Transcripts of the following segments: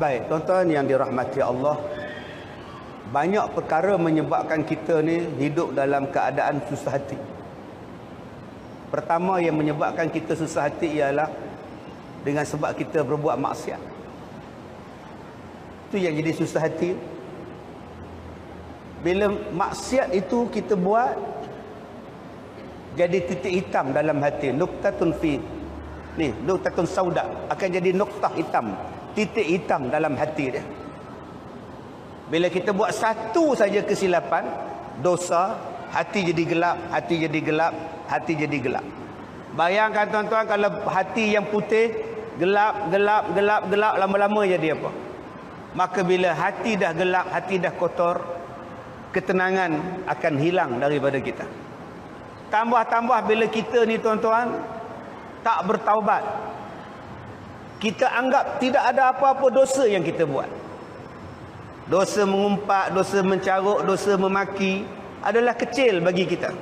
Baik, tuan-tuan yang dirahmati Allah, banyak perkara menyebabkan kita ni hidup dalam keadaan susah hati. Pertama yang menyebabkan kita susah hati ialah dengan sebab kita berbuat maksiat. Itu yang jadi susah hati. Bila maksiat itu kita buat, jadi titik hitam dalam hati. Nuktatun fi, ni nuktatun sauda, akan jadi noktah hitam, titik hitam dalam hati dia. Bila kita buat satu saja kesilapan, dosa, hati jadi gelap, hati jadi gelap, hati jadi gelap. Bayangkan tuan-tuan, kalau hati yang putih gelap, gelap, gelap, gelap, lama-lama jadi apa? Maka bila hati dah gelap, hati dah kotor, ketenangan akan hilang daripada kita. Tambah-tambah bila kita ni tuan-tuan tak bertaubat, kita anggap tidak ada apa-apa dosa yang kita buat. Dosa mengumpat, dosa mencaruk, dosa memaki adalah kecil bagi kita.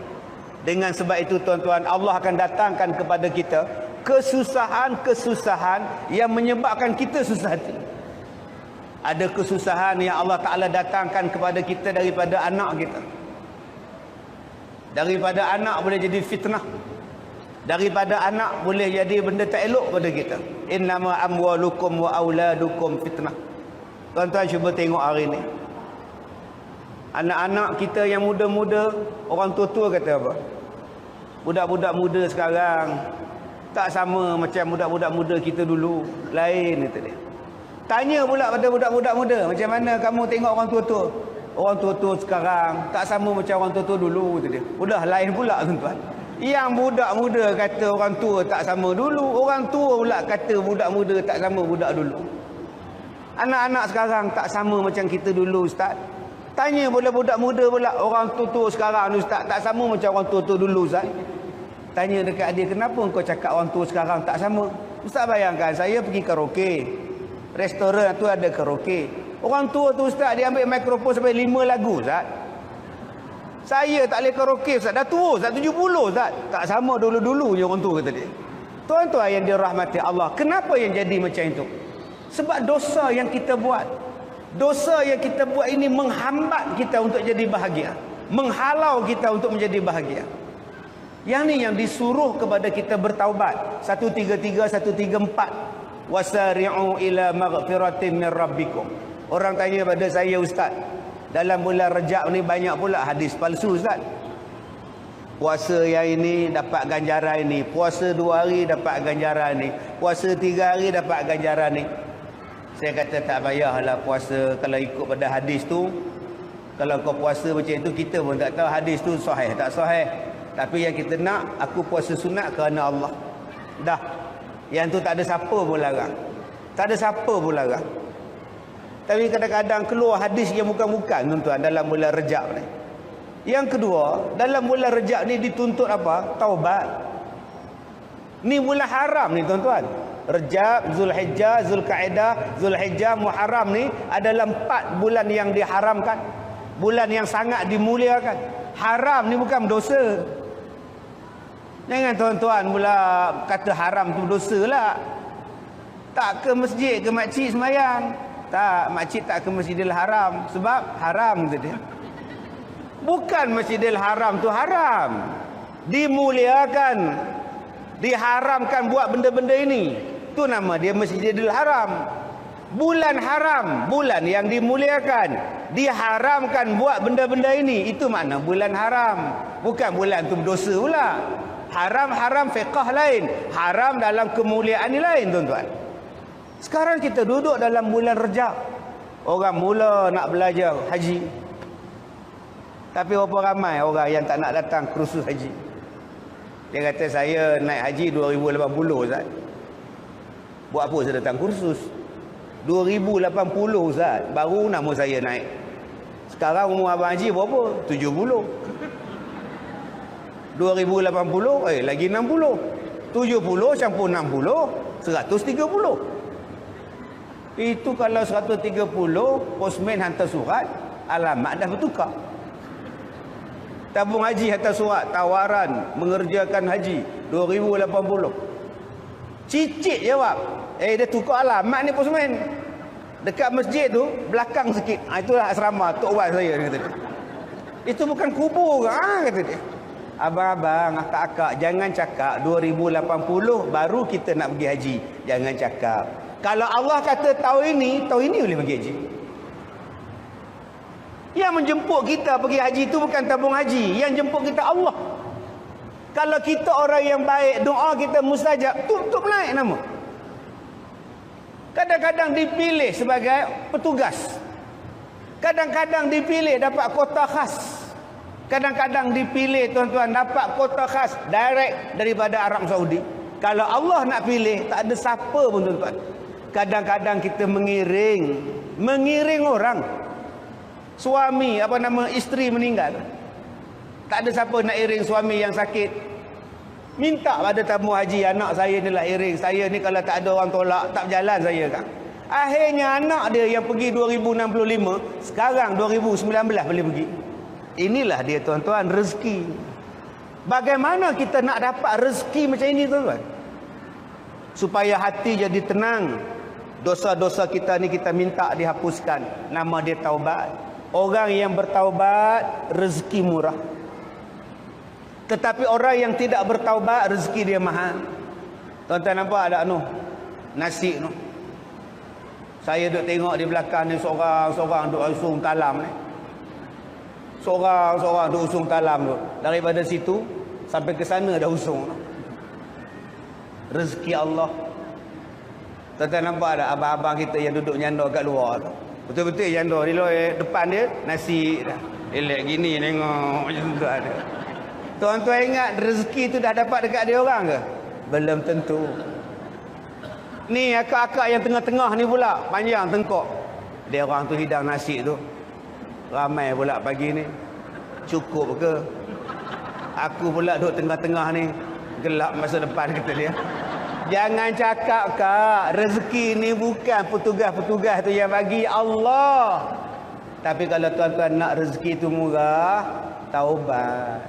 Dengan sebab itu tuan-tuan, Allah akan datangkan kepada kita kesusahan-kesusahan yang menyebabkan kita susah hati. Ada kesusahan yang Allah Ta'ala datangkan kepada kita daripada anak kita. Daripada anak boleh jadi fitnah. Daripada anak boleh jadi benda tak elok pada kita. Innama amwalukum wa auladukum fitnah. Tuan-tuan cuba tengok hari ni. Anak-anak kita yang muda-muda, orang tua-tua kata apa? Budak-budak muda sekarang tak sama macam budak-budak muda kita dulu. Lain itu dia. Tanya pula pada budak-budak muda, macam mana kamu tengok orang tua-tua? Orang tua-tua sekarang tak sama macam orang tua-tua dulu, itu dia. Udah lain pula tuan-tuan. Yang budak muda kata orang tua tak sama dulu, orang tua pula kata budak muda tak sama budak dulu. Anak-anak sekarang tak sama macam kita dulu, ustaz. Tanya pula budak muda pula, orang tua-tua sekarang ni, ustaz, tak sama macam orang tua-tua dulu, ustaz. Tanya dekat dia, kenapa kau cakap orang tua sekarang tak sama? Ustaz bayangkan, saya pergi karaoke. Restoran tu ada karaoke. Orang tua tu, ustaz, dia ambil mikrofon sampai 5 lagu, ustaz. Saya tak boleh karaoke, ustaz. Dah tua, ustaz, 70, ustaz. Tak sama dulu-dulu je orang tua, kata dia. Tuan-tuan yang dirahmati Allah, kenapa yang jadi macam itu? Sebab dosa yang kita buat. Dosa yang kita buat ini menghambat kita untuk jadi bahagia. Menghalau kita untuk menjadi bahagia. Yang ni yang disuruh kepada kita bertaubat. 133, 134. Wasari'u ila maghfiratin min rabbikum. Orang tanya pada saya, ustaz, dalam bulan Rejab ni banyak pula hadis palsu, ustaz. Puasa yang ini dapat ganjaran ini, puasa 2 hari dapat ganjaran ni, puasa 3 hari dapat ganjaran ni. Saya kata tak payahlah puasa kalau ikut pada hadis tu. Kalau kau puasa macam itu, kita pun tak tahu hadis tu sahih tak sahih. Tapi yang kita nak, aku puasa sunat kerana Allah. Dah. Yang tu tak ada siapa pun larang. Tak ada siapa pun larang. Tapi kadang-kadang keluar hadis yang bukan-bukan, tuan-tuan, dalam bulan Rejab ni. Yang kedua, dalam bulan Rejab ni dituntut apa? Taubat. Ni bulan haram ni, tuan-tuan. Rejab, Zulhijjah, Zulkaidah, Zulhijjah, Muharram ni adalah 4 bulan yang diharamkan. Bulan yang sangat dimuliakan. Haram ni bukan dosa. Jangan tuan-tuan mula kata haram tu dosa lah. Tak ke masjid ke makcik semayang. Tak, makcik tak ke Masjidil Haram. Sebab haram, kata dia. Bukan Masjidil Haram tu haram. Dimuliakan. Diharamkan buat benda-benda ini. Itu nama dia Masjidil Haram. Bulan haram, bulan yang dimuliakan. Diharamkan buat benda-benda ini. Itu makna bulan haram. Bukan bulan tu berdosa pula. Haram-haram fiqah lain. Haram dalam kemuliaan ni lain, tuan-tuan. Sekarang kita duduk dalam bulan Rejab. Orang mula nak belajar haji. Tapi berapa ramai orang yang tak nak datang kursus haji. Dia kata, saya naik haji 2080, Ustaz. Buat apa saya datang kursus? 2080, Ustaz. Baru nama saya naik. Sekarang umur abang haji berapa? 70. 2080, lagi 60. 70 campur 60, 130. Itu kalau 130, postman hantar surat, alamat dah bertukar. Tabung haji hantar surat, tawaran mengerjakan haji 2080. Cicit jawab, dia tukar alamat ni postman. Dekat masjid tu, belakang sikit. Itulah asrama Tok Wan saya, dia kata. Itu bukan kubur ke? Kata dia. Abang-abang, akak-akak, jangan cakap 2080 baru kita nak pergi haji. Jangan cakap. Kalau Allah kata tahun ini boleh pergi haji. Yang menjemput kita pergi haji itu bukan tabung haji. Yang jemput kita Allah. Kalau kita orang yang baik, doa kita mustajab, tutup naik nama. Kadang-kadang dipilih sebagai petugas. Kadang-kadang dipilih dapat kota khas. Kadang-kadang dipilih tuan-tuan dapat kota khas direct daripada Arab Saudi. Kalau Allah nak pilih, tak ada siapa pun tuan-tuan. Kadang-kadang kita mengiring orang. Suami, isteri meninggal. Tak ada siapa nak iring suami yang sakit. Minta pada tamu haji, anak saya ni lah iring. Saya ni kalau tak ada orang tolak, tak berjalan saya kan. Akhirnya anak dia yang pergi 2065, sekarang 2019 boleh pergi. Inilah dia tuan-tuan, rezeki. Bagaimana kita nak dapat rezeki macam ini tuan-tuan? Supaya hati jadi tenang. Dosa-dosa kita ni kita minta dihapuskan. Nama dia taubat. Orang yang bertaubat, rezeki murah. Tetapi orang yang tidak bertaubat, rezeki dia mahal. Tuan-tuan nampak ada nasi tu. Saya duk tengok di belakang ni seorang duk usung talam ni. Seorang duk usung talam tu. Daripada situ sampai ke sana dah usung. Rezeki Allah. Tuan-tuan nampak ada abang-abang kita yang duduk nyanda kat luar tu. Betul-betul nyanda di luar depan dia nasi dah. Elok gini tengok macam tu ada. Tuan-tuan ingat rezeki tu dah dapat dekat dia orang ke? Belum tentu. Ni akak-akak yang tengah-tengah ni pula panjang tengkok. Dia orang tu hidang nasi tu. Ramai pula pagi ni. Cukup ke? Aku pula duduk tengah-tengah ni. Gelap masa depan kata dia. Jangan cakap kak, rezeki ni bukan petugas-petugas tu yang bagi, Allah. Tapi kalau tuan-tuan nak rezeki tu murah, taubat.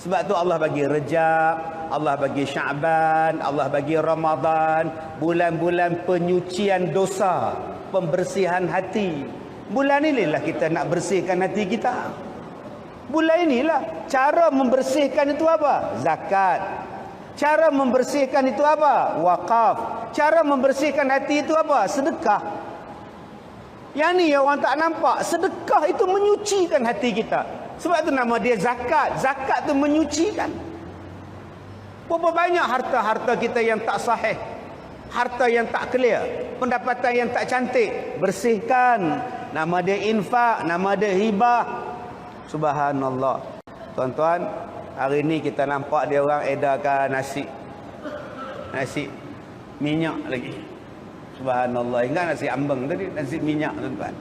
Sebab tu Allah bagi Rejab, Allah bagi Sya'ban, Allah bagi Ramadan, bulan-bulan penyucian dosa, pembersihan hati. Bulan inilah kita nak bersihkan hati kita. Bulan inilah cara membersihkan itu apa? Zakat. Cara membersihkan itu apa? Wakaf. Cara membersihkan hati itu apa? Sedekah. Yang ni orang tak nampak. Sedekah itu menyucikan hati kita. Sebab tu nama dia zakat. Zakat tu menyucikan. Berapa banyak harta-harta kita yang tak sahih. Harta yang tak clear. Pendapatan yang tak cantik. Bersihkan. Nama dia infak. Nama dia hibah. Subhanallah. Tuan-tuan, hari ni kita nampak dia orang edarkan nasi minyak lagi. Subhanallah. Ingat nasi ambeng tadi, nasi minyak tuan-tuan.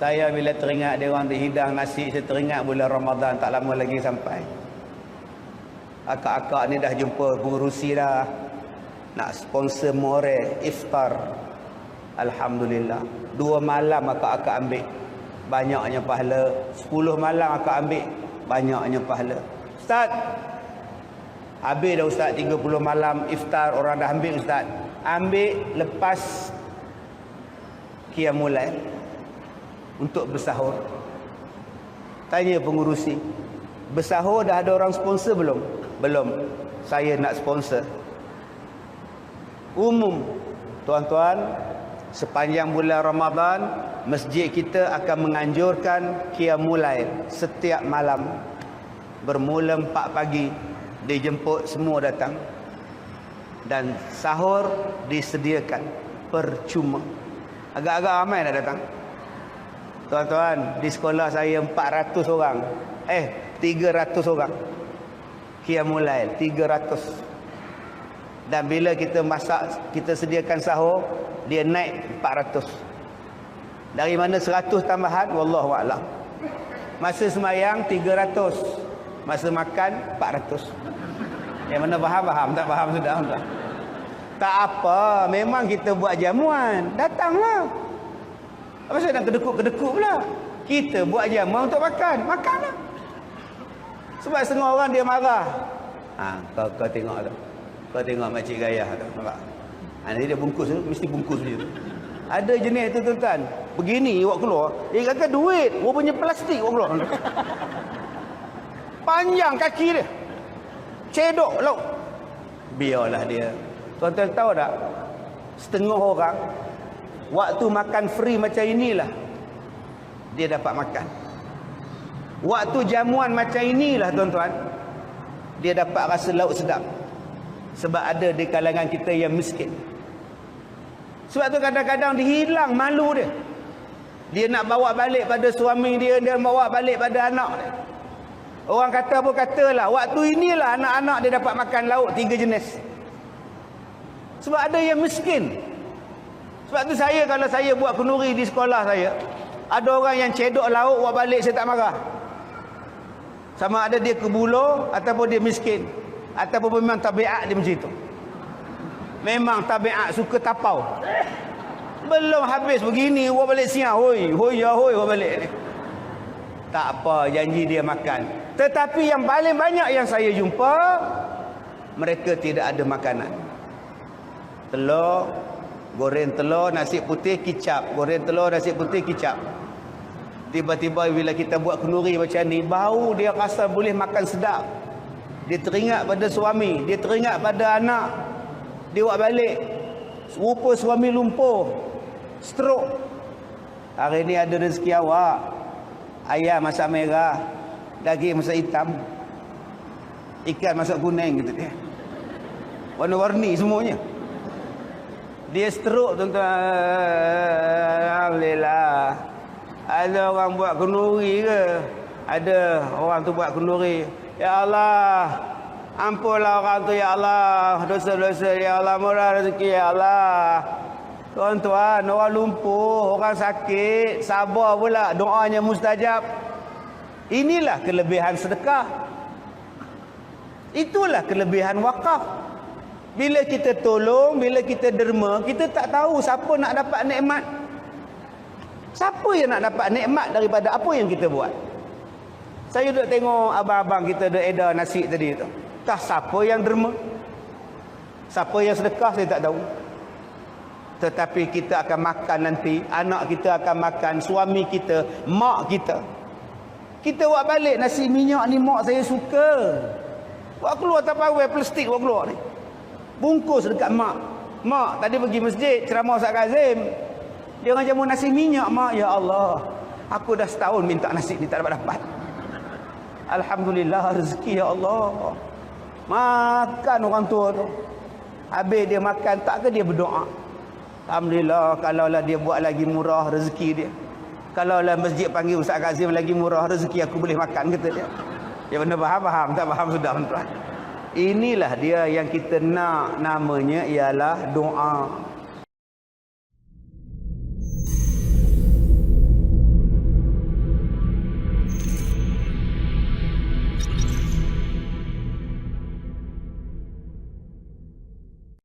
Saya bila teringat dia orang dihidang nasi, saya teringat bulan Ramadan tak lama lagi sampai. Akak-akak ni dah jumpa pengurusi dah. Nak sponsor more iftar. Alhamdulillah. 2 malam akak-akak ambil. Banyaknya pahala. 10 malam akak ambil. Banyaknya pahala. Ustaz, habis dah Ustaz 30 malam iftar orang dah ambil Ustaz. Ambil lepas qiyamul lail untuk bersahur. Tanya pengurusi, bersahur dah ada orang sponsor belum? Belum. Saya nak sponsor. Umum tuan-tuan, sepanjang bulan Ramadan masjid kita akan menganjurkan qiyamul lail setiap malam. Bermula 4 pagi dijemput semua datang. Dan sahur disediakan percuma. Agak-agak ramai nak datang. Tuan-tuan, di sekolah saya 400 orang. 300 orang. Qiyamul lail 300. Dan bila kita masak, kita sediakan sahur, dia naik 400. Dari mana 100 tambahan? Wallahu a'lam. Masa semayang 300. Masa makan 400. Yang mana faham? Tak faham sudah. Tak apa, memang kita buat jamuan. Datanglah. Apa saya nak kedekut-kedekut pula? Kita buat jamuan untuk makan. Makanlah. Sebab setengah orang dia marah. Kau tengok tu. Kau tengok makcik gayah tu. Nampak? Nanti dia bungkus tu, mesti bungkus macam tu. Ada jenis tu tuan-tuan. Begini awak keluar. Kata duit. Rupanya plastik awak keluar. Panjang kaki dia. Cedok lauk. Biarlah dia. Tuan-tuan tahu tak? Setengah orang. Waktu makan free macam inilah. Dia dapat makan. Waktu jamuan macam inilah tuan-tuan. Dia dapat rasa lauk sedap. Sebab ada di kalangan kita yang miskin. Sebab tu kadang-kadang dia hilang malu dia. Dia nak bawa balik pada suami dia. Dia bawa balik pada anak dia. Orang kata apa katalah. Waktu inilah anak-anak dia dapat makan lauk 3 jenis. Sebab ada yang miskin. Sebab tu saya kalau saya buat kenduri di sekolah saya. Ada orang yang cedok lauk buat balik saya tak marah. Sama ada dia kebulo ataupun dia miskin. Ataupun memang tabiat dia macam itu. Memang tabiat suka tapau. Belum habis begini buat balik siang. Hoi, hoi, ya hoi buat balik ni. Tak apa, janji dia makan. Tetapi yang paling banyak yang saya jumpa, mereka tidak ada makanan. Telur, goreng telur, nasi putih, kicap. Goreng telur, nasi putih, kicap. Tiba-tiba bila kita buat kenduri macam ni, bau dia rasa boleh makan sedap. Dia teringat pada suami, dia teringat pada anak. Dia buat balik. Rupa suami lumpuh, stroke. Hari ni ada rezeki awak. Ayam masak merah, daging masak hitam, ikan masak kuning gitu dia. Warna-warni semuanya. Dia stroke tuan-tuan. Alhamdulillah. Ada orang buat kenduri ke? Ada orang tu buat kenduri. Ya Allah, ampunlah orang tu ya Allah. Dosa-dosa ya Allah, murah rezeki ya Allah. Tuan-tuan, orang lumpuh, orang sakit, sabar pula, doanya mustajab. Inilah kelebihan sedekah. Itulah kelebihan wakaf. Bila kita tolong, bila kita derma, kita tak tahu siapa nak dapat nikmat. Siapa yang nak dapat nikmat daripada apa yang kita buat. Saya duduk tengok abang-abang kita duduk edar nasi tadi tu. Tak siapa yang derma. Siapa yang sedekah saya tak tahu. Tetapi kita akan makan nanti. Anak kita akan makan. Suami kita. Mak kita. Kita buat balik nasi minyak ni mak saya suka. Buat keluar tapawai plastik buat keluar ni. Bungkus dekat mak. Mak tadi pergi masjid ceramah Ustaz Kazim. Dia orang jamu nasi minyak mak. Ya Allah. Aku dah setahun minta nasi ni tak dapat. Alhamdulillah rezeki ya Allah. Makan orang tua tu. Habis dia makan tak ke dia berdoa. Alhamdulillah, kalaulah dia buat lagi murah rezeki dia. Kalaulah masjid panggil Ustaz Kazim lagi murah rezeki aku boleh makan, kata dia. Ya benar faham, tak faham sudah tuan. Inilah dia yang kita nak, namanya ialah doa.